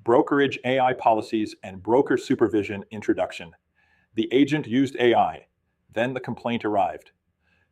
Brokerage AI Policies and Broker Supervision Introduction. The agent used AI. Then the complaint arrived.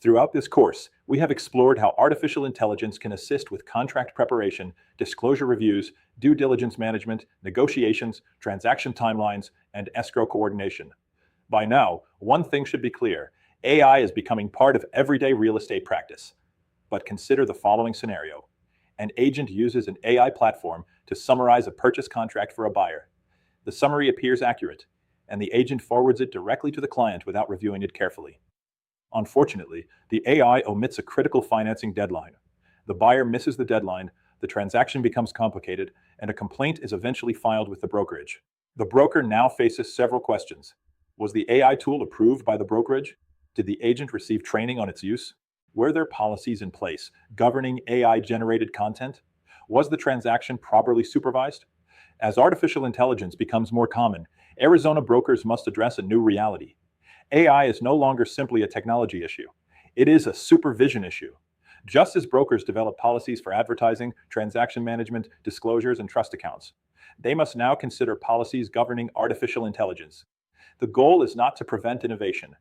Throughout this course, we have explored how artificial intelligence can assist with contract preparation, disclosure reviews, due diligence management, negotiations, transaction timelines, and escrow coordination. By now, one thing should be clear: AI is becoming part of everyday real estate practice. But consider the following scenario. An agent uses an AI platform to summarize a purchase contract for a buyer. The summary appears accurate, and the agent forwards it directly to the client without reviewing it carefully. Unfortunately, the AI omits a critical financing deadline. The buyer misses the deadline, the transaction becomes complicated, and a complaint is eventually filed with the brokerage. The broker now faces several questions. Was the AI tool approved by the brokerage? Did the agent receive training on its use? Were there policies in place governing AI-generated content? Was the transaction properly supervised? As artificial intelligence becomes more common, Arizona brokers must address a new reality. AI is no longer simply a technology issue. It is a supervision issue. Just as brokers develop policies for advertising, transaction management, disclosures, and trust accounts, they must now consider policies governing artificial intelligence. The goal is not to prevent innovation.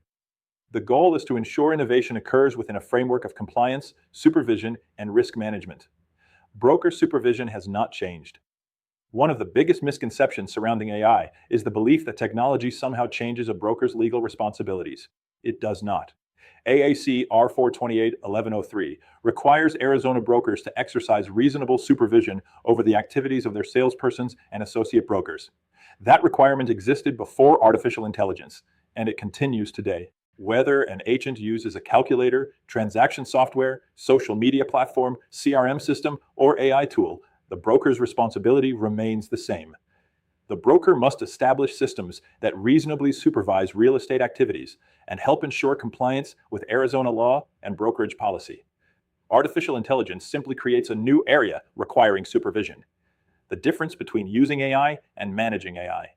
The goal is to ensure innovation occurs within a framework of compliance, supervision, and risk management. Broker supervision has not changed. One of the biggest misconceptions surrounding AI is the belief that technology somehow changes a broker's legal responsibilities. It does not. AAC R428-1103 requires Arizona brokers to exercise reasonable supervision over the activities of their salespersons and associate brokers. That requirement existed before artificial intelligence, and it continues today. Whether an agent uses a calculator, transaction software, social media platform, CRM system, or AI tool, the broker's responsibility remains the same. The broker must establish systems that reasonably supervise real estate activities and help ensure compliance with Arizona law and brokerage policy. Artificial intelligence simply creates a new area requiring supervision. The difference between using AI and managing AI.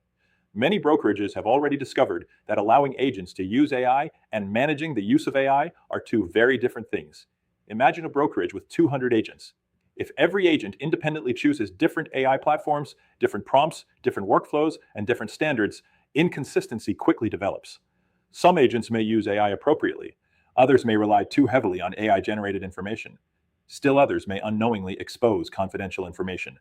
Many brokerages have already discovered that allowing agents to use AI and managing the use of AI are two very different things. Imagine a brokerage with 200 agents. If every agent independently chooses different AI platforms, different prompts, different workflows, and different standards, inconsistency quickly develops. Some agents may use AI appropriately. Others may rely too heavily on AI-generated information. Still others may unknowingly expose confidential information.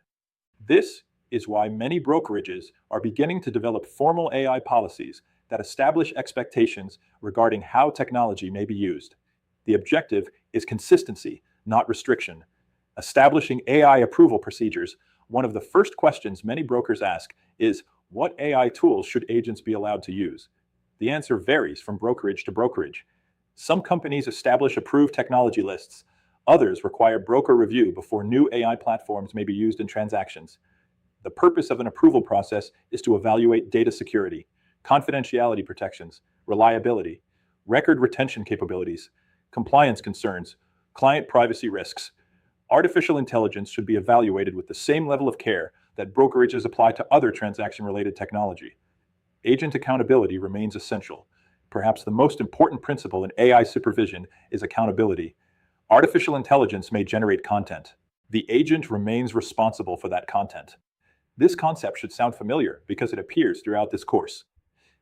This is why many brokerages are beginning to develop formal AI policies that establish expectations regarding how technology may be used. The objective is consistency, not restriction. Establishing AI approval procedures, one of the first questions many brokers ask is, what AI tools should agents be allowed to use? The answer varies from brokerage to brokerage. Some companies establish approved technology lists. Others require broker review before new AI platforms may be used in transactions. The purpose of an approval process is to evaluate data security, confidentiality protections, reliability, record retention capabilities, compliance concerns, client privacy risks. Artificial intelligence should be evaluated with the same level of care that brokerages apply to other transaction-related technology. Agent accountability remains essential. Perhaps the most important principle in AI supervision is accountability. Artificial intelligence may generate content. The agent remains responsible for that content. This concept should sound familiar because it appears throughout this course.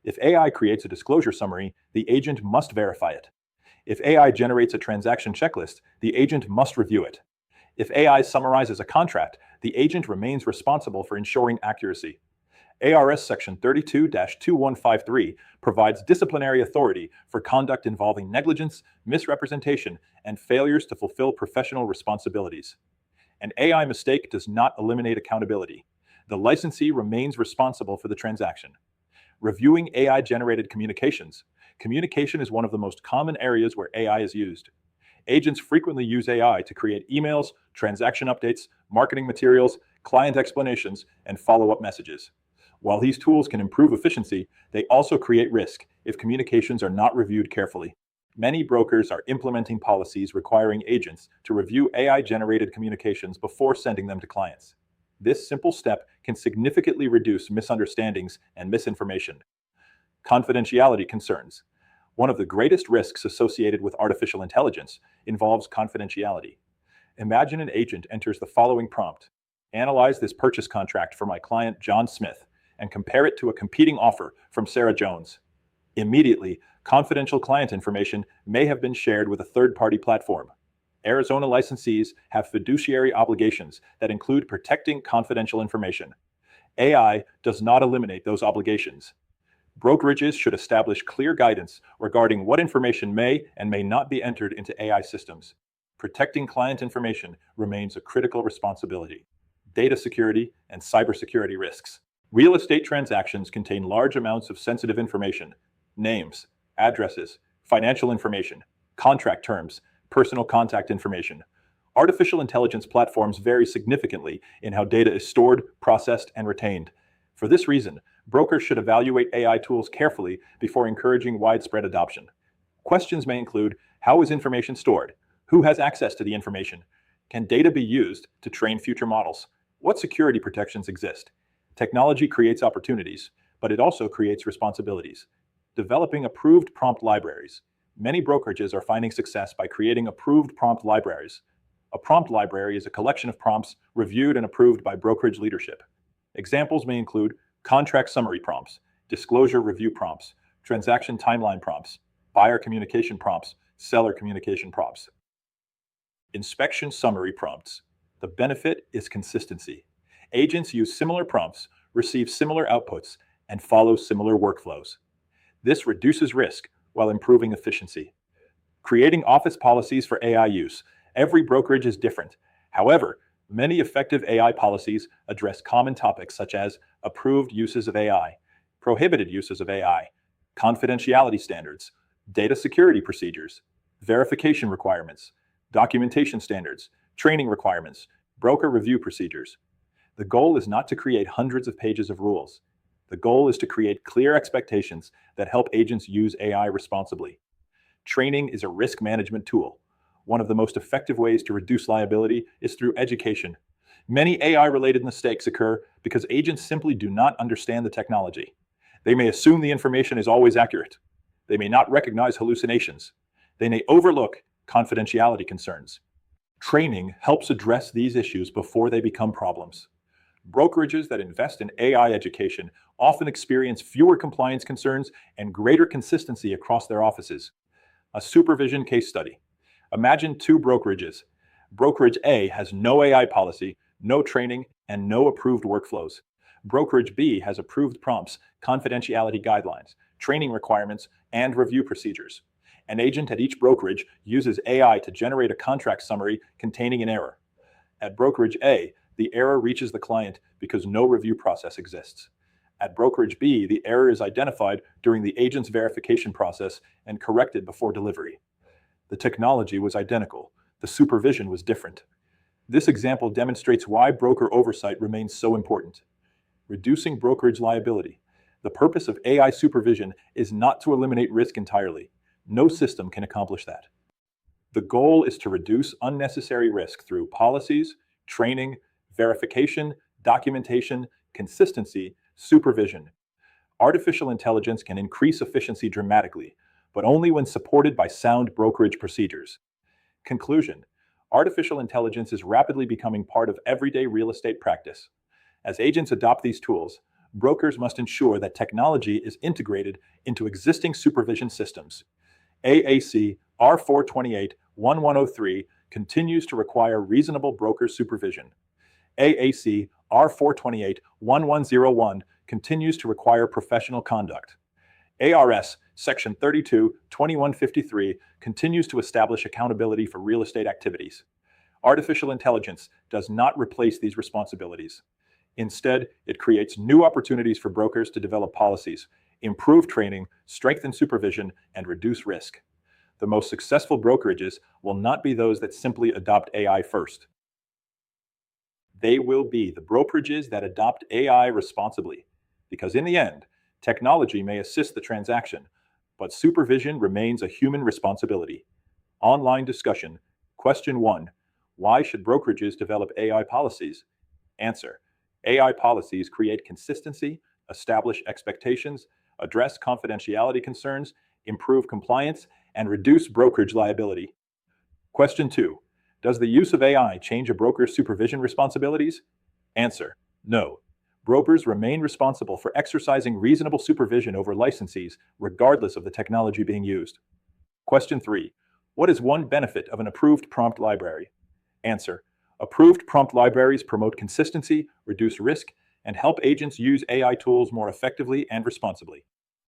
If AI creates a disclosure summary, the agent must verify it. If AI generates a transaction checklist, the agent must review it. If AI summarizes a contract, the agent remains responsible for ensuring accuracy. ARS Section 32-2153 provides disciplinary authority for conduct involving negligence, misrepresentation, and failures to fulfill professional responsibilities. An AI mistake does not eliminate accountability. The licensee remains responsible for the transaction. Reviewing AI-generated communications. Communication is one of the most common areas where AI is used. Agents frequently use AI to create emails, transaction updates, marketing materials, client explanations, and follow-up messages. While these tools can improve efficiency, they also create risk if communications are not reviewed carefully. Many brokers are implementing policies requiring agents to review AI-generated communications before sending them to clients. This simple step can significantly reduce misunderstandings and misinformation. Confidentiality concerns. One of the greatest risks associated with artificial intelligence involves confidentiality. Imagine an agent enters the following prompt. Analyze this purchase contract for my client John Smith and compare it to a competing offer from Sarah Jones. Immediately, confidential client information may have been shared with a third-party platform. Arizona licensees have fiduciary obligations that include protecting confidential information. AI does not eliminate those obligations. Brokerages should establish clear guidance regarding what information may and may not be entered into AI systems. Protecting client information remains a critical responsibility. Data security and cybersecurity risks. Real estate transactions contain large amounts of sensitive information: names, addresses, financial information, contract terms, personal contact information. Artificial intelligence platforms vary significantly in how data is stored, processed, and retained. For this reason, brokers should evaluate AI tools carefully before encouraging widespread adoption. Questions may include: how is information stored? Who has access to the information? Can data be used to train future models? What security protections exist? Technology creates opportunities, but it also creates responsibilities. Developing approved prompt libraries. Many brokerages are finding success by creating approved prompt libraries. A prompt library is a collection of prompts reviewed and approved by brokerage leadership. Examples may include contract summary prompts, disclosure review prompts, transaction timeline prompts, buyer communication prompts, seller communication prompts. Inspection summary prompts. The benefit is consistency. Agents use similar prompts, receive similar outputs, and follow similar workflows. This reduces risk while improving efficiency. Creating office policies for AI use. Every brokerage is different. However, many effective AI policies address common topics such as approved uses of AI, prohibited uses of AI, confidentiality standards, data security procedures, verification requirements, documentation standards, training requirements, broker review procedures. The goal is not to create hundreds of pages of rules. The goal is to create clear expectations that help agents use AI responsibly. Training is a risk management tool. One of the most effective ways to reduce liability is through education. Many AI-related mistakes occur because agents simply do not understand the technology. They may assume the information is always accurate. They may not recognize hallucinations. They may overlook confidentiality concerns. Training helps address these issues before they become problems. Brokerages that invest in AI education often experience fewer compliance concerns and greater consistency across their offices. A supervision case study. Imagine two brokerages. Brokerage A has no AI policy, no training, and no approved workflows. Brokerage B has approved prompts, confidentiality guidelines, training requirements, and review procedures. An agent at each brokerage uses AI to generate a contract summary containing an error. At Brokerage A, the error reaches the client because no review process exists. At Brokerage B, the error is identified during the agent's verification process and corrected before delivery. The technology was identical. The supervision was different. This example demonstrates why broker oversight remains so important. Reducing brokerage liability. The purpose of AI supervision is not to eliminate risk entirely. No system can accomplish that. The goal is to reduce unnecessary risk through policies, training, verification, documentation, consistency, supervision. Artificial intelligence can increase efficiency dramatically, but only when supported by sound brokerage procedures. Conclusion: artificial intelligence is rapidly becoming part of everyday real estate practice. As agents adopt these tools, brokers must ensure that technology is integrated into existing supervision systems. AAC R428-1103 continues to require reasonable broker supervision. AAC R428-1101 continues to require professional conduct. ARS Section 32-2153 continues to establish accountability for real estate activities. Artificial intelligence does not replace these responsibilities. Instead, it creates new opportunities for brokers to develop policies, improve training, strengthen supervision, and reduce risk. The most successful brokerages will not be those that simply adopt AI first. They will be the brokerages that adopt AI responsibly, because in the end, technology may assist the transaction, but supervision remains a human responsibility. Online discussion. Question 1. Why should brokerages develop AI policies? Answer. AI policies create consistency, establish expectations, address confidentiality concerns, improve compliance, and reduce brokerage liability. Question 2. Does the use of AI change a broker's supervision responsibilities? Answer: no. Brokers remain responsible for exercising reasonable supervision over licensees, regardless of the technology being used. Question 3. What is one benefit of an approved prompt library? Answer: approved prompt libraries promote consistency, reduce risk, and help agents use AI tools more effectively and responsibly.